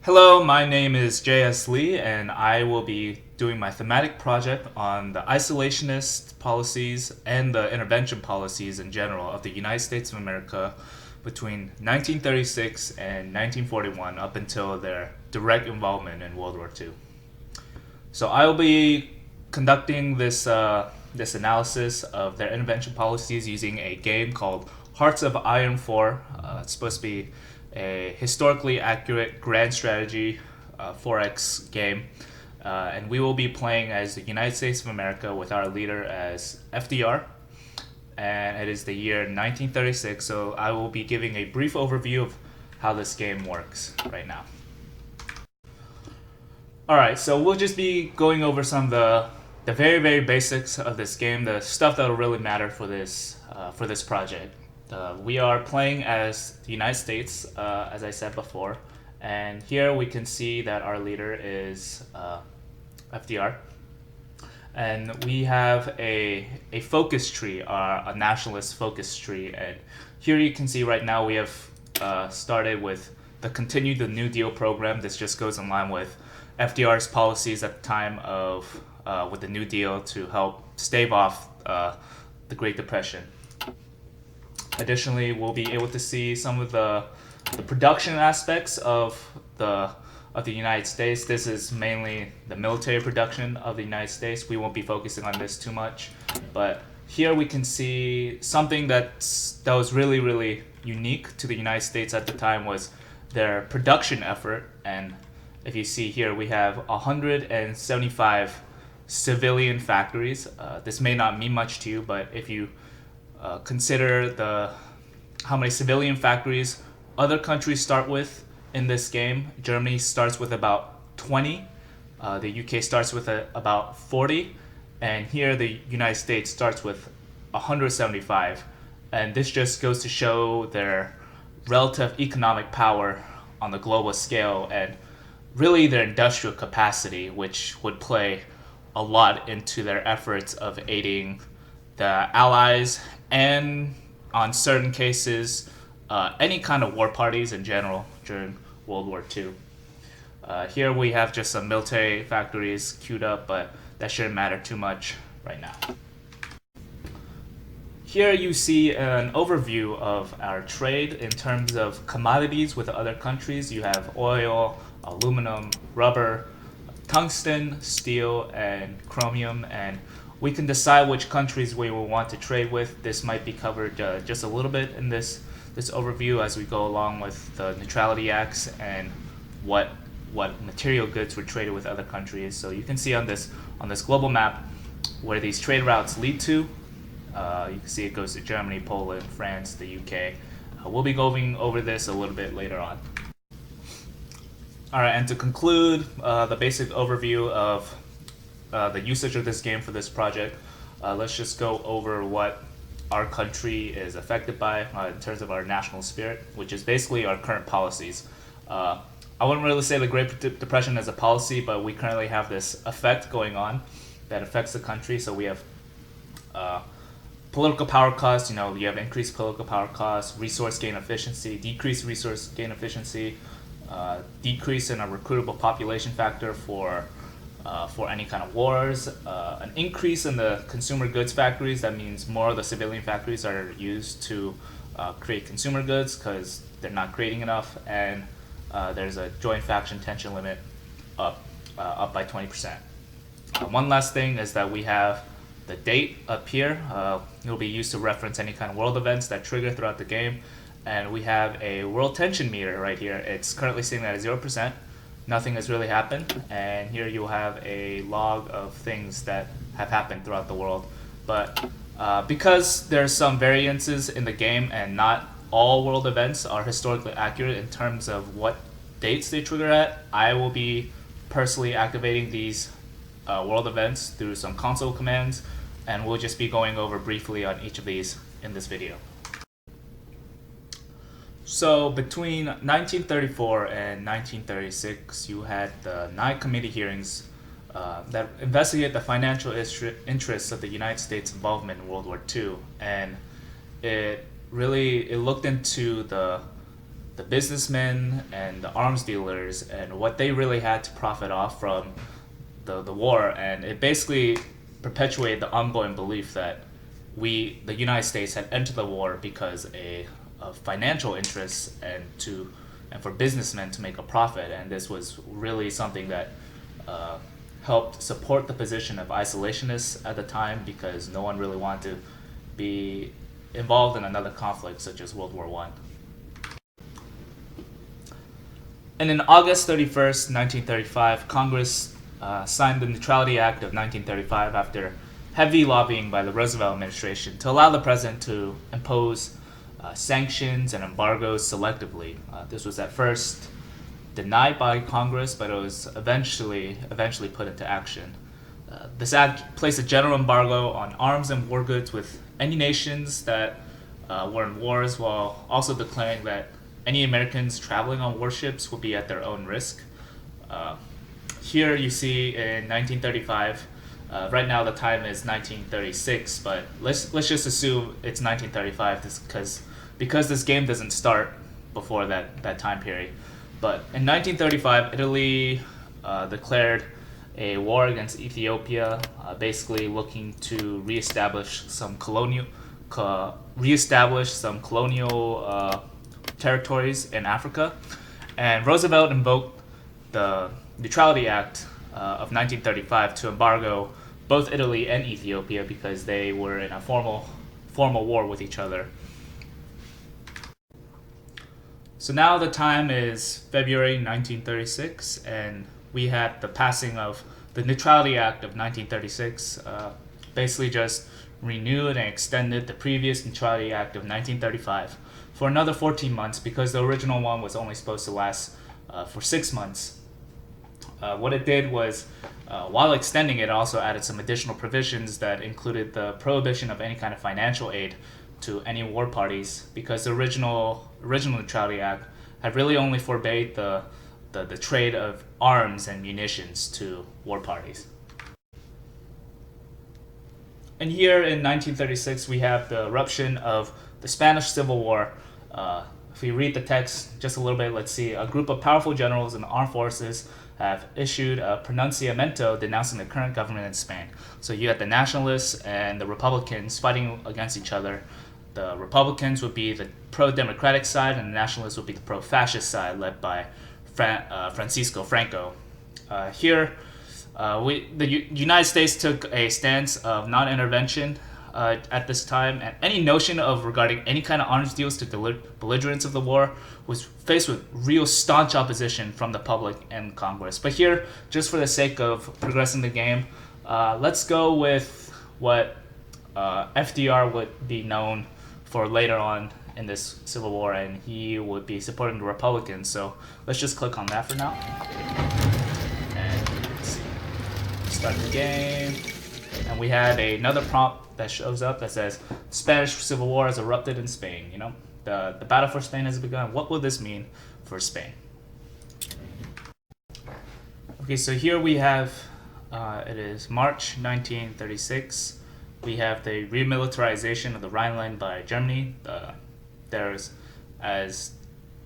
Hello, my name is J.S. Lee, and I will be doing my thematic project on the isolationist policies and the intervention policies in general of the United States of America between 1936 and 1941 up until their direct involvement in World War II. So I will be conducting this analysis of their intervention policies using a game called Hearts of Iron 4. It's supposed to be a historically accurate grand strategy 4X game. And we will be playing as the United States of America with our leader as FDR. And it is the year 1936, so I will be giving a brief overview of how this game works right now. Alright, so we'll just be going over some of the very, very basics of this game, the stuff that will really matter for this project. We are playing as the United States, as I said before, and here we can see that our leader is FDR, and we have a focus tree, a nationalist focus tree, and here you can see right now we have started with the New Deal program. This just goes in line with FDR's policies at the time of with the New Deal to help stave off the Great Depression. Additionally, we'll be able to see some of the production aspects of the United States. This is mainly the military production of the United States. We won't be focusing on this too much, but here we can see something that was really, really unique to the United States at the time was their production effort. And if you see here, we have 175 civilian factories. This may not mean much to you, but if you consider how many civilian factories other countries start with in this game. Germany starts with about 20, the UK starts with about 40, and here the United States starts with 175. And this just goes to show their relative economic power on the global scale and really their industrial capacity, which would play a lot into their efforts of aiding the Allies and, on certain cases, any kind of war parties in general during World War II. Here we have just some military factories queued up, but that shouldn't matter too much right now. Here you see an overview of our trade in terms of commodities with other countries. You have oil, aluminum, rubber, tungsten, steel, and chromium, and we can decide which countries we will want to trade with. This might be covered just a little bit in this overview as we go along with the neutrality acts and what material goods were traded with other countries. So you can see on this global map where these trade routes lead to. You can see it goes to Germany, Poland, France, the UK. We'll be going over this a little bit later on. All right, and to conclude the basic overview of the usage of this game for this project, let's just go over what our country is affected by in terms of our national spirit, which is basically our current policies. I wouldn't really say the Great Depression as a policy, but we currently have this effect going on that affects the country. So we have political power costs. You have increased political power costs, resource gain efficiency, decreased resource gain efficiency, decrease in our recruitable population factor for any kind of wars, an increase in the consumer goods factories. That means more of the civilian factories are used to create consumer goods because they're not creating enough, and there's a joint faction tension limit up by 20%. One last thing is that we have the date up here. It'll be used to reference any kind of world events that trigger throughout the game, and we have a world tension meter right here. It's currently sitting at 0%. Nothing has really happened, and here you'll have a log of things that have happened throughout the world. But because there's some variances in the game and not all world events are historically accurate in terms of what dates they trigger at, I will be personally activating these world events through some console commands, and we'll just be going over briefly on each of these in this video. So between 1934 and 1936, you had the 9 committee hearings that investigate the financial interests of the United States involvement in World War II, and it looked into the the businessmen and the arms dealers and what they really had to profit off from the war, and it basically perpetuated the ongoing belief that the United States had entered the war because of financial interests and for businessmen to make a profit, and this was really something that helped support the position of isolationists at the time because no one really wanted to be involved in another conflict such as World War One. And in August 31st, 1935, Congress signed the Neutrality Act of 1935 after heavy lobbying by the Roosevelt administration to allow the president to impose sanctions and embargoes selectively. This was at first denied by Congress, but it was eventually put into action. This act placed a general embargo on arms and war goods with any nations that were in wars, while also declaring that any Americans traveling on warships would be at their own risk. Here you see in 1935, right now the time is 1936, but let's just assume it's 1935 because this game doesn't start before that time period. But in 1935, Italy declared a war against Ethiopia, basically looking to reestablish some colonial territories in Africa. And Roosevelt invoked the Neutrality Act of 1935 to embargo both Italy and Ethiopia because they were in a formal war with each other. So now the time is February 1936, and we had the passing of the Neutrality Act of 1936, basically just renewed and extended the previous Neutrality Act of 1935 for another 14 months because the original one was only supposed to last for 6 months. What it did was, while extending it, also added some additional provisions that included the prohibition of any kind of financial aid to any war parties, because the original Neutrality Act had really only forbade the trade of arms and munitions to war parties. And here in 1936 we have the eruption of the Spanish Civil War. If we read the text just a little bit, let's see. A group of powerful generals in the armed forces have issued a pronunciamiento denouncing the current government in Spain. So you had the nationalists and the Republicans fighting against each other. The Republicans would be the pro-democratic side, and the nationalists would be the pro-fascist side, led by Francisco Franco. Here, the United States took a stance of non-intervention at this time, and any notion of regarding any kind of arms deals to belligerents of the war was faced with real staunch opposition from the public and Congress. But here, just for the sake of progressing the game, let's go with what FDR would be known for later on in this Civil War, and he would be supporting the Republicans. So let's just click on that for now. And let's see. Start the game. And we had another prompt that shows up that says, Spanish Civil War has erupted in Spain. You know, the battle for Spain has begun. What will this mean for Spain? Okay, so here we have, it is March 1936. We have the remilitarization of the Rhineland by Germany. There's, as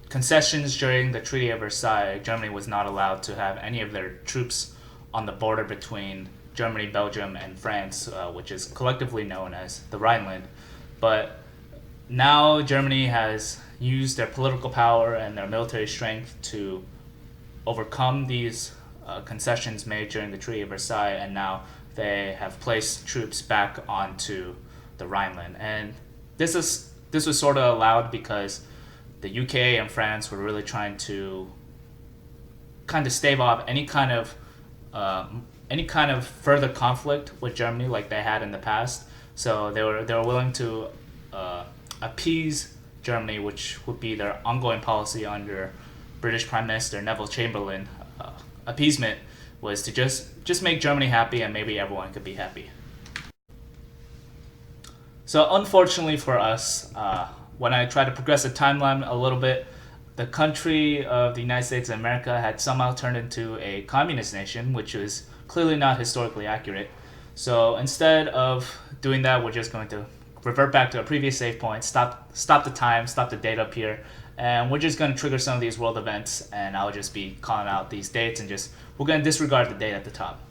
concessions during the Treaty of Versailles, Germany was not allowed to have any of their troops on the border between Germany, Belgium, and France, which is collectively known as the Rhineland. But now Germany has used their political power and their military strength to overcome these concessions made during the Treaty of Versailles, and now they have placed troops back onto the Rhineland. And this was sort of allowed because the UK and France were really trying to kind of stave off any kind of further conflict with Germany like they had in the past. So they were willing to appease Germany, which would be their ongoing policy under British Prime Minister Neville Chamberlain. Appeasement was to just make Germany happy, and maybe everyone could be happy. So unfortunately for us, when I tried to progress the timeline a little bit, the country of the United States of America had somehow turned into a communist nation, which was clearly not historically accurate. So instead of doing that, we're just going to revert back to a previous save point, stop the time, stop the date up here, And we're just going to trigger some of these world events, and I'll just be calling out these dates, and we're going to disregard the date at the top.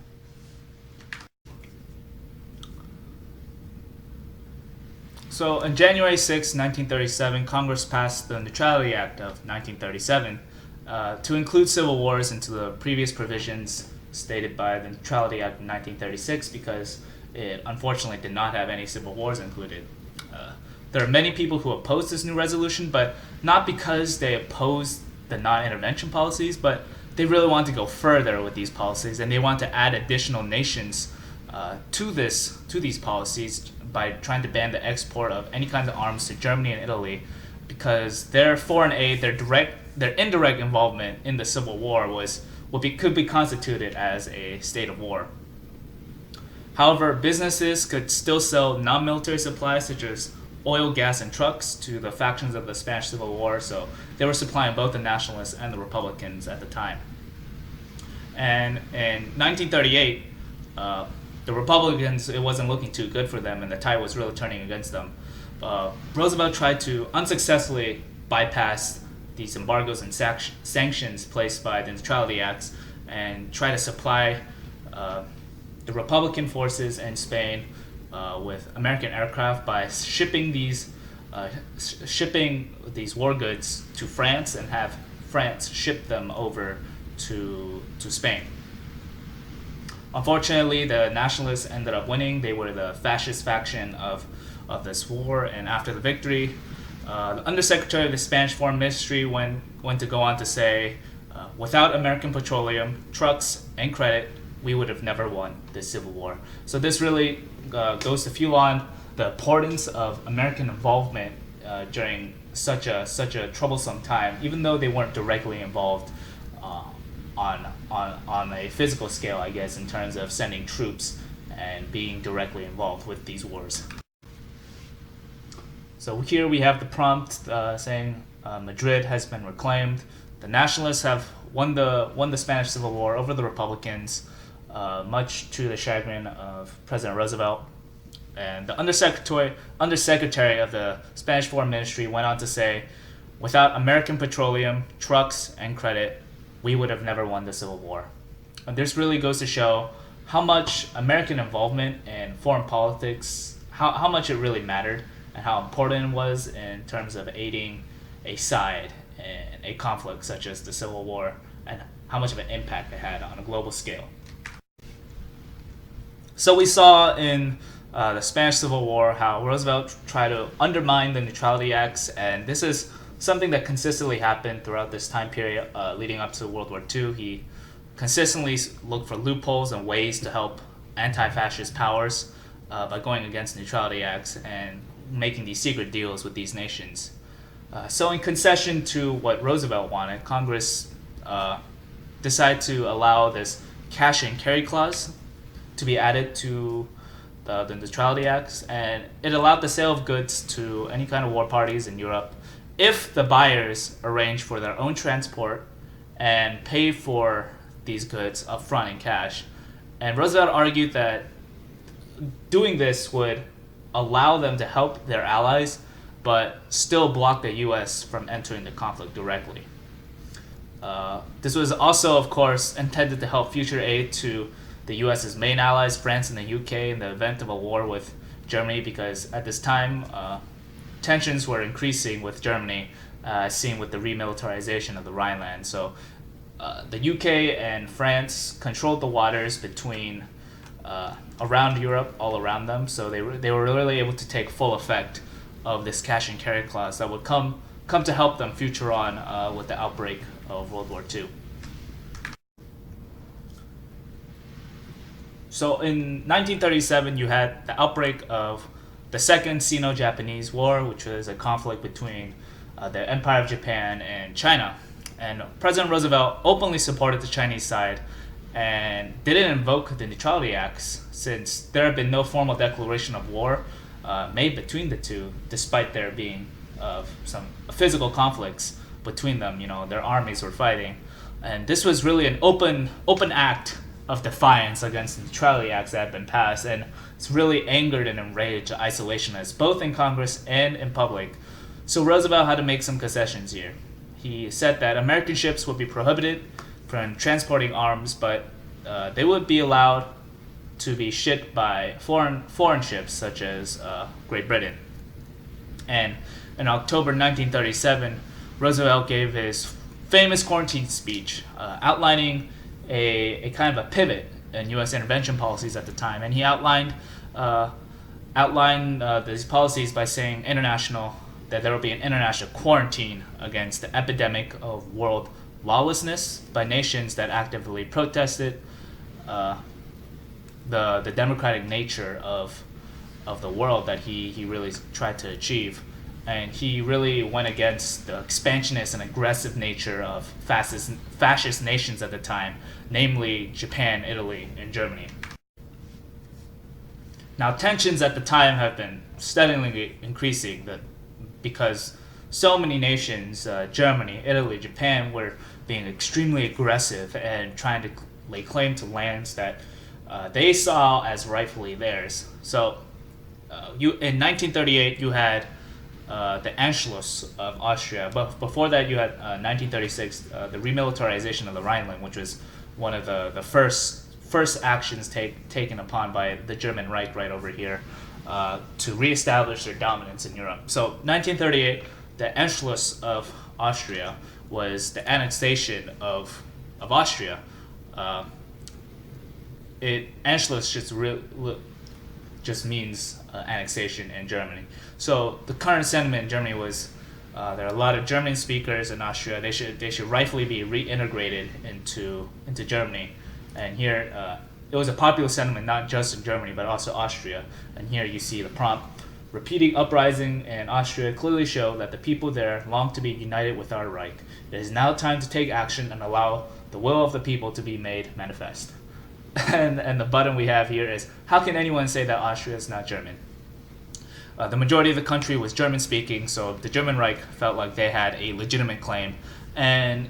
So on January 6, 1937, Congress passed the Neutrality Act of 1937 to include civil wars into the previous provisions stated by the Neutrality Act of 1936, because it unfortunately did not have any civil wars included. There are many people who oppose this new resolution, but not because they oppose the non-intervention policies, but they really want to go further with these policies, and they want to add additional nations to these policies by trying to ban the export of any kinds of arms to Germany and Italy, because their foreign aid, their indirect involvement in the Civil War could be constituted as a state of war. However, businesses could still sell non-military supplies such as oil, gas, and trucks to the factions of the Spanish Civil War, so they were supplying both the Nationalists and the Republicans at the time. And in 1938, the Republicans, it wasn't looking too good for them, and the tide was really turning against them. Roosevelt tried to unsuccessfully bypass these embargoes and sanctions placed by the Neutrality Acts and try to supply the Republican forces in Spain with American aircraft by shipping these war goods to France and have France ship them over to Spain. Unfortunately, the Nationalists ended up winning. They were the fascist faction of this war, and after the victory, the Undersecretary of the Spanish Foreign Ministry went to go on to say, without American petroleum, trucks, and credit, we would have never won this Civil War. So this really goes to fuel on the importance of American involvement during such a troublesome time, even though they weren't directly involved on a physical scale, I guess, in terms of sending troops and being directly involved with these wars. So here we have the prompt saying Madrid has been reclaimed. The Nationalists have won the Spanish Civil War over the Republicans, much to the chagrin of President Roosevelt. And the Undersecretary of the Spanish Foreign Ministry went on to say, without American petroleum, trucks, and credit, we would have never won the Civil War. And this really goes to show how much American involvement in foreign politics, how much it really mattered, and how important it was in terms of aiding a side in a conflict such as the Civil War, and how much of an impact it had on a global scale. So we saw in the Spanish Civil War how Roosevelt tried to undermine the Neutrality Acts, and this is something that consistently happened throughout this time period leading up to World War II. He consistently looked for loopholes and ways to help anti-fascist powers by going against Neutrality Acts and making these secret deals with these nations. So in concession to what Roosevelt wanted, Congress decided to allow this cash and carry clause to be added to the Neutrality Acts, and it allowed the sale of goods to any kind of war parties in Europe if the buyers arrange for their own transport and pay for these goods upfront in cash. And Roosevelt argued that doing this would allow them to help their allies, but still block the U.S. from entering the conflict directly. This was also, of course, intended to help future aid to the U.S.'s main allies, France and the U.K., in the event of a war with Germany, because at this time, tensions were increasing with Germany, seen with the remilitarization of the Rhineland. So the UK and France controlled the waters between around Europe, all around them. So they were really able to take full effect of this cash and carry clause that would come to help them future on with the outbreak of World War II. So in 1937, you had the outbreak of the Second Sino-Japanese War, which was a conflict between the Empire of Japan and China. And President Roosevelt openly supported the Chinese side and didn't invoke the Neutrality Acts, since there had been no formal declaration of war made between the two, despite there being some physical conflicts between them. You know, their armies were fighting. And this was really an open act of defiance against the Neutrality Acts that had been passed, and it's really angered and enraged isolationists, both in Congress and in public. So Roosevelt had to make some concessions here. He said that American ships would be prohibited from transporting arms, but they would be allowed to be shipped by foreign ships such as Great Britain. And in October 1937, Roosevelt gave his famous quarantine speech outlining a kind of a pivot in U.S. intervention policies at the time. And he outlined these policies by saying that there will be an international quarantine against the epidemic of world lawlessness by nations that actively protested the democratic nature of the world that he really tried to achieve. And he really went against the expansionist and aggressive nature of fascist nations at the time, namely Japan, Italy, and Germany. Now, tensions at the time have been steadily increasing because so many nations, Germany, Italy, Japan, were being extremely aggressive and trying to lay claim to lands that they saw as rightfully theirs. So, in 1938, you had the Anschluss of Austria, but before that, you had 1936, the remilitarization of the Rhineland, which was one of the first actions taken upon by the German Reich right over here to reestablish their dominance in Europe. So 1938, the Anschluss of Austria was the annexation of Austria. Anschluss just means annexation in Germany. So the current sentiment in Germany was there are a lot of German speakers in Austria. They should rightfully be reintegrated into Germany. And here it was a popular sentiment not just in Germany but also Austria. And here you see the prompt repeating uprising in Austria clearly show that the people there long to be united with our Reich. It is now time to take action and allow the will of the people to be made manifest. And the button we have here is, how can anyone say that Austria is not German? The majority of the country was German speaking, so the German Reich felt like they had a legitimate claim. And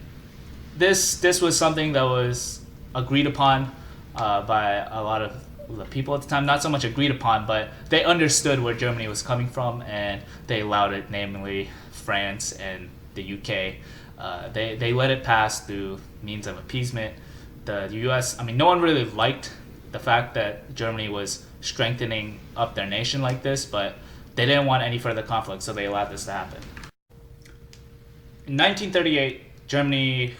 this was something that was agreed upon by a lot of the people at the time. Not so much agreed upon, but they understood where Germany was coming from, and they allowed it, namely France and the UK. They let it pass through means of appeasement. The U.S., no one really liked the fact that Germany was strengthening up their nation like this, but they didn't want any further conflict, so they allowed this to happen. In 1938, Germany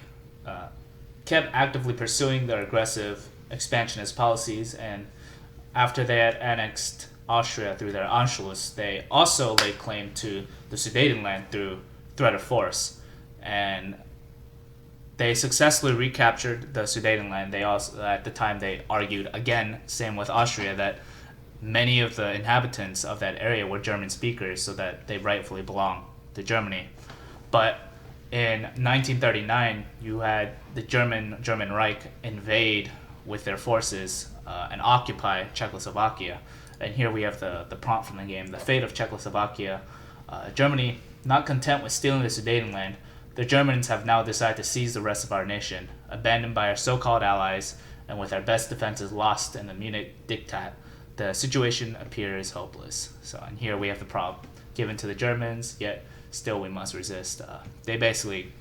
kept actively pursuing their aggressive expansionist policies, and after they had annexed Austria through their Anschluss, they also laid claim to the Sudetenland through threat of force. And they successfully recaptured the Sudetenland. They also, at the time, they argued again, same with Austria, that many of the inhabitants of that area were German speakers, so that they rightfully belong to Germany. But in 1939, you had the German Reich invade with their forces and occupy Czechoslovakia. And here we have the prompt from the game, the fate of Czechoslovakia. Germany, not content with stealing the Sudetenland, the Germans have now decided to seize the rest of our nation, abandoned by our so-called allies, and with our best defenses lost in the Munich Diktat. The situation appears hopeless. So, and here we have the prompt given to the Germans, yet still we must resist. They basically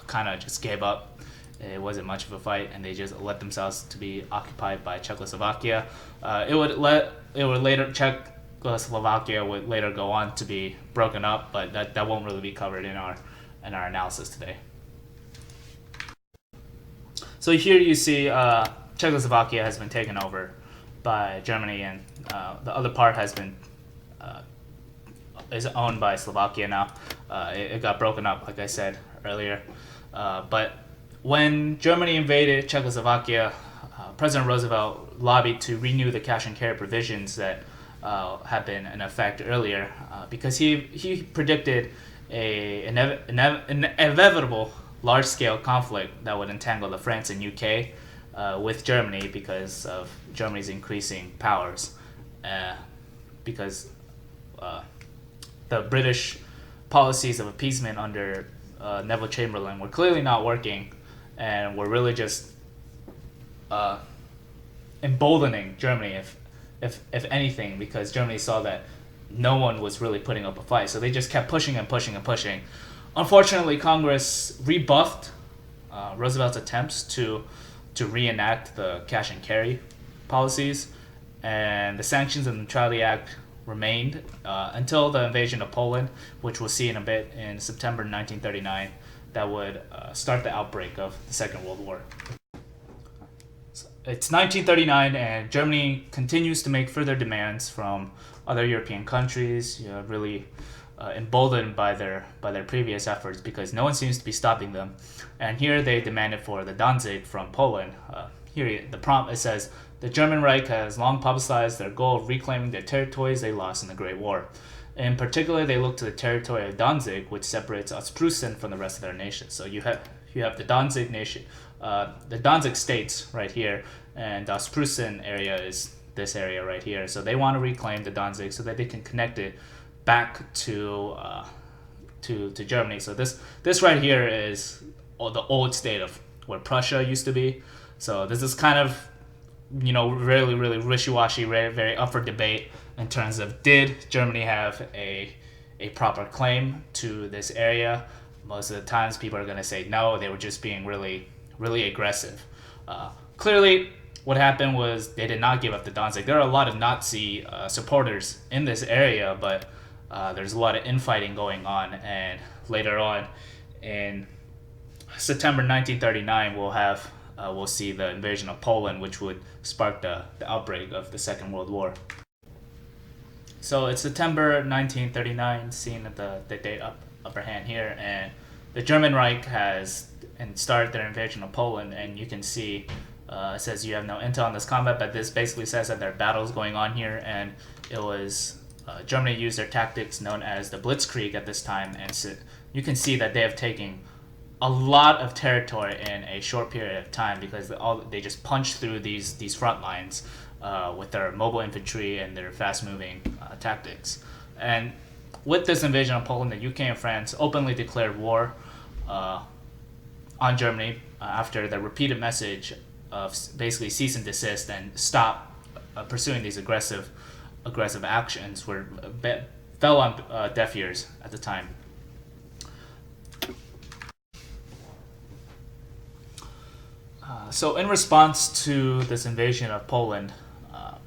kind of just gave up. It wasn't much of a fight, and they just let themselves to be occupied by Czechoslovakia. Czechoslovakia would later go on to be broken up, but that won't really be covered in our analysis today. So here you see Czechoslovakia has been taken over by Germany, and the other part has been is owned by Slovakia now. It got broken up, like I said earlier. But when Germany invaded Czechoslovakia, President Roosevelt lobbied to renew the cash and carry provisions that had been in effect earlier, because he predicted an inevitable large-scale conflict that would entangle the France and UK with Germany because of Germany's increasing powers. Because the British policies of appeasement under Neville Chamberlain were clearly not working, and were really just emboldening Germany, if anything, because Germany saw that no one was really putting up a fight. So they just kept pushing and pushing and pushing. Unfortunately, Congress rebuffed Roosevelt's attempts to reenact the cash and carry policies, and the sanctions and Neutrality Act remained until the invasion of Poland, which we'll see in a bit in September 1939, that would start the outbreak of the Second World War. It's 1939, and Germany continues to make further demands from other European countries, really emboldened by their previous efforts, because no one seems to be stopping them. And here they demanded for the Danzig from Poland. Here the prompt, it says, the German Reich has long publicized their goal of reclaiming the territories they lost in the Great War. In particular, they look to the territory of Danzig, which separates Ostpreußen from the rest of their nation. So you have the Danzig nation, the Danzig states right here, and the Ostpreußen area is this area right here. So they want to reclaim the Danzig so that they can connect it back to Germany. So this right here is the old state of where Prussia used to be. So this is kind of, really, really wishy-washy, very, very up for debate in terms of, did Germany have a proper claim to this area? Most of the times people are going to say no, they were just being really, really aggressive. Clearly, what happened was they did not give up the Danzig. There are a lot of Nazi supporters in this area, but there's a lot of infighting going on, and later on in September 1939, we'll see the invasion of Poland, which would spark the outbreak of the Second World War. So it's September 1939, seen at the date upper hand here, and the German Reich has started their invasion of Poland, and you can see it says you have no intel on this combat, but this basically says that there are battles going on here, and it was Germany used their tactics known as the Blitzkrieg at this time, and so you can see that they have taken a lot of territory in a short period of time, because they just punched through these front lines with their mobile infantry and their fast-moving tactics. And with this invasion of Poland, the UK and France openly declared war on Germany after the repeated message of basically cease and desist and stop pursuing these aggressive actions fell on deaf ears at the time. So in response to this invasion of Poland,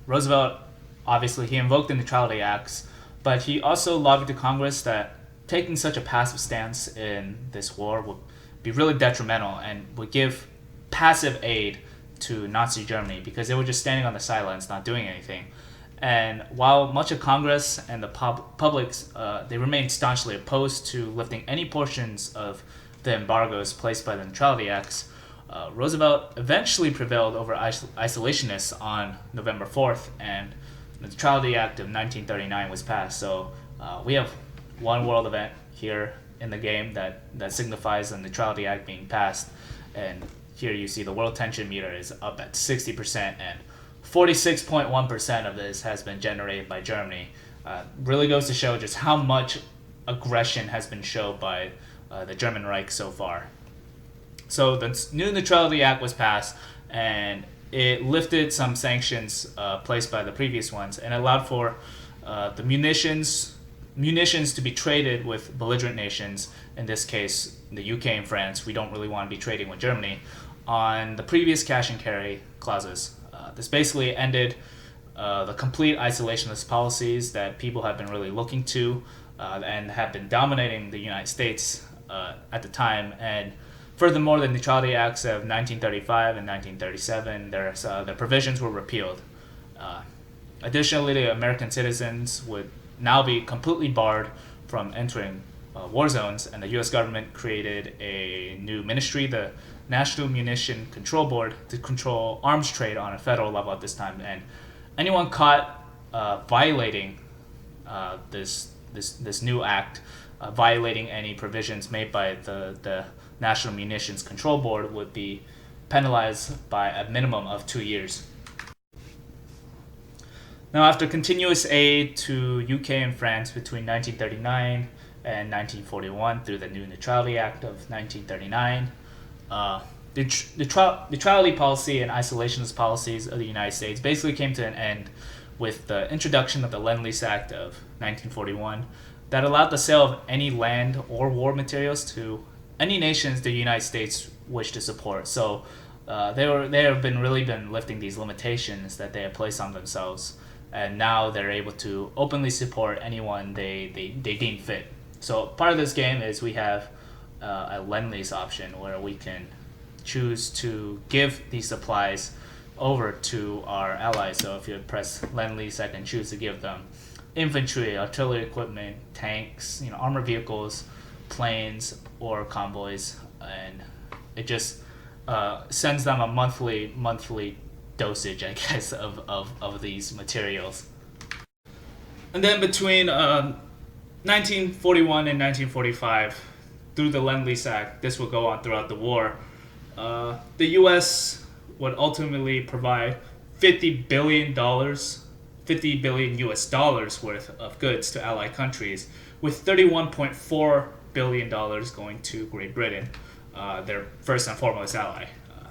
Roosevelt, obviously, he invoked the Neutrality Acts, but he also lobbied to Congress that taking such a passive stance in this war would be really detrimental and would give passive aid to Nazi Germany, because they were just standing on the sidelines, not doing anything. And while much of Congress and the public, they remained staunchly opposed to lifting any portions of the embargoes placed by the Neutrality Acts, Roosevelt eventually prevailed over isolationists on November 4th, and the Neutrality Act of 1939 was passed. So we have one world event here in the game that signifies the Neutrality Act being passed, and here you see the world tension meter is up at 60%, and 46.1% of this has been generated by Germany. Really goes to show just how much aggression has been shown by the German Reich so far. So the new Neutrality Act was passed, and it lifted some sanctions placed by the previous ones, and allowed for the munitions to be traded with belligerent nations. In this case, the UK and France. We don't really want to be trading with Germany on the previous cash and carry clauses. This basically ended the complete isolationist policies that people have been really looking to and have been dominating the United States at the time. And furthermore, the Neutrality Acts of 1935 and 1937, their provisions were repealed. Additionally, the American citizens would now be completely barred from entering war zones, and the U.S. government created a new ministry, the National Munition Control Board, to control arms trade on a federal level at this time. And anyone caught violating this new act, violating any provisions made by the National Munitions Control Board, would be penalized by a minimum of 2 years. Now, after continuous aid to UK and France between 1939 and 1941 through the new Neutrality Act of 1939, the neutrality policy and isolationist policies of the United States basically came to an end with the introduction of the Lend-Lease Act of 1941 that allowed the sale of any land or war materials to any nations the United States wished to support. So they have been really been lifting these limitations that they have placed on themselves, and now they're able to openly support anyone they deem fit. So part of this game is we have a Lend-Lease option where we can choose to give these supplies over to our allies. So if you press Lend-Lease, I can choose to give them infantry, artillery equipment, tanks, armored vehicles, planes, or convoys, and it just sends them a monthly dosage, I guess, of these materials. And then between 1941 and 1945, through the Lend-Lease Act, this will go on throughout the war. The U.S. would ultimately provide $50 billion US dollars worth of goods to allied countries, with $31.4 billion going to Great Britain, their first and foremost ally.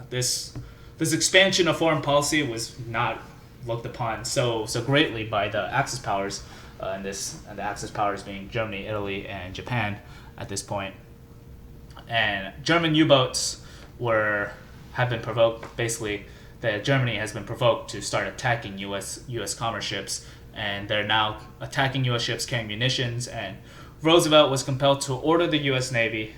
This expansion of foreign policy was not looked upon so greatly by the Axis powers, and the Axis powers being Germany, Italy, and Japan at this point. And German U-boats have been provoked. Basically, that Germany has been provoked to start attacking U.S. commerce ships, and they're now attacking U.S. ships carrying munitions. And Roosevelt was compelled to order the U.S. Navy,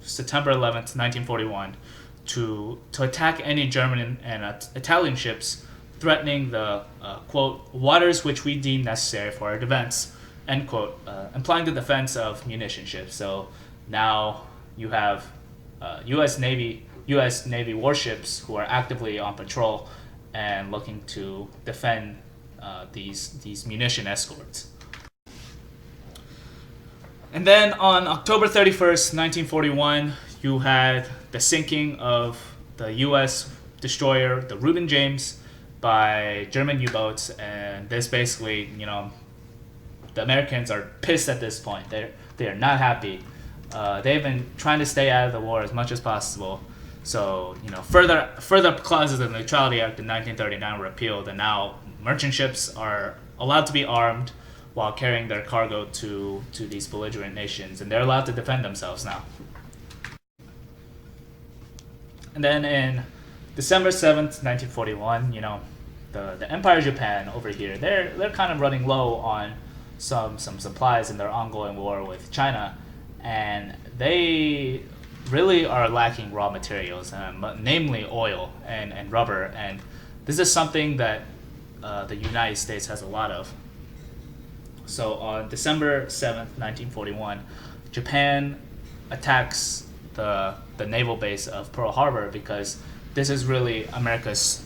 September 11th, 1941, to attack any German and Italian ships threatening the quote waters which we deem necessary for our defense, end quote, implying the defense of munition ships. So now you have U.S. Navy warships who are actively on patrol and looking to defend these munition escorts. And then on October 31st, 1941, you had the sinking of the U.S. destroyer, the Reuben James, by German U-boats, and this basically, the Americans are pissed at this point. They are not happy. They've been trying to stay out of the war as much as possible. So, further clauses of the Neutrality Act in 1939 were repealed, and now merchant ships are allowed to be armed while carrying their cargo to these belligerent nations, and they're allowed to defend themselves now. And then in December 7th, 1941, the Empire of Japan over here, they're kind of running low on some supplies in their ongoing war with China, and they really are lacking raw materials, namely oil and rubber, and this is something that the United States has a lot of. So on December 7th, 1941, Japan attacks the naval base of Pearl Harbor because this is really America's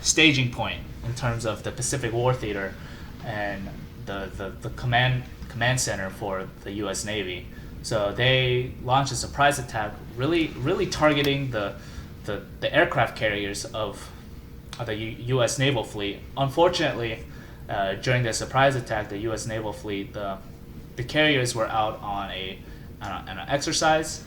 staging point in terms of the Pacific War Theater and the command center for the U.S. Navy. So they launched a surprise attack, really targeting the aircraft carriers of the U.S. naval fleet. Unfortunately, during the surprise attack, the U.S. naval fleet, the carriers were out on an exercise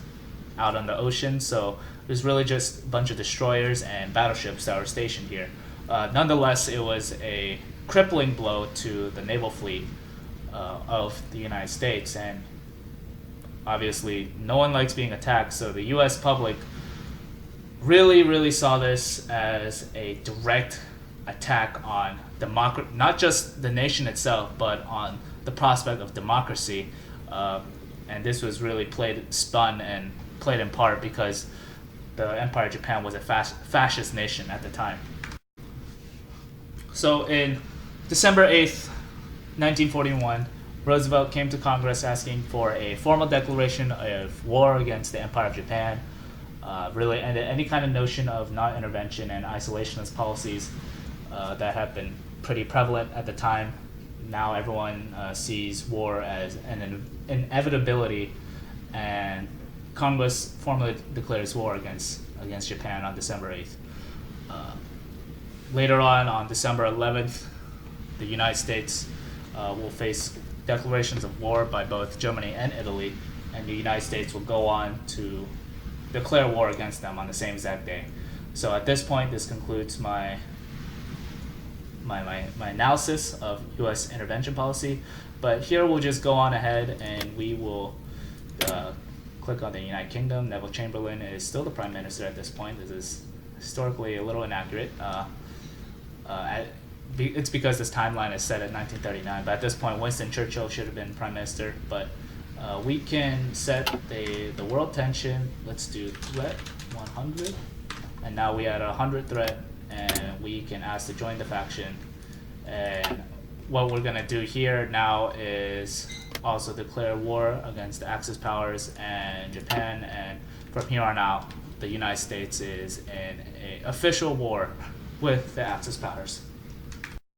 out on the ocean. So it was really just a bunch of destroyers and battleships that were stationed here. Nonetheless, it was a crippling blow to the naval fleet of the United States, and obviously no one likes being attacked. So the U.S. public really saw this as a direct attack on not just the nation itself, but on the prospect of democracy. And this was really spun and played in part because the Empire of Japan was a fascist nation at the time. So in December 8th, 1941, Roosevelt came to Congress asking for a formal declaration of war against the Empire of Japan, really ended any kind of notion of non-intervention and isolationist policies that have been pretty prevalent at the time. Now everyone sees war as an inevitability, and Congress formally declares war against Japan on December 8th. Later on December 11th, the United States will face declarations of war by both Germany and Italy, and the United States will go on to declare war against them on the same exact day. So at this point, this concludes my my analysis of U.S. intervention policy. But here we'll just go on ahead and we will click on the United Kingdom. Neville Chamberlain is still the Prime Minister at this point. This is historically a little inaccurate. It's because this timeline is set at 1939, but at this point Winston Churchill should have been Prime Minister. But we can set the world tension. Let's do threat 100, and now we had a 100 threat, and we can ask to join the faction. And what we're gonna do here now is also declare war against the Axis powers and Japan, and from here on out the United States is in an official war with the Axis powers.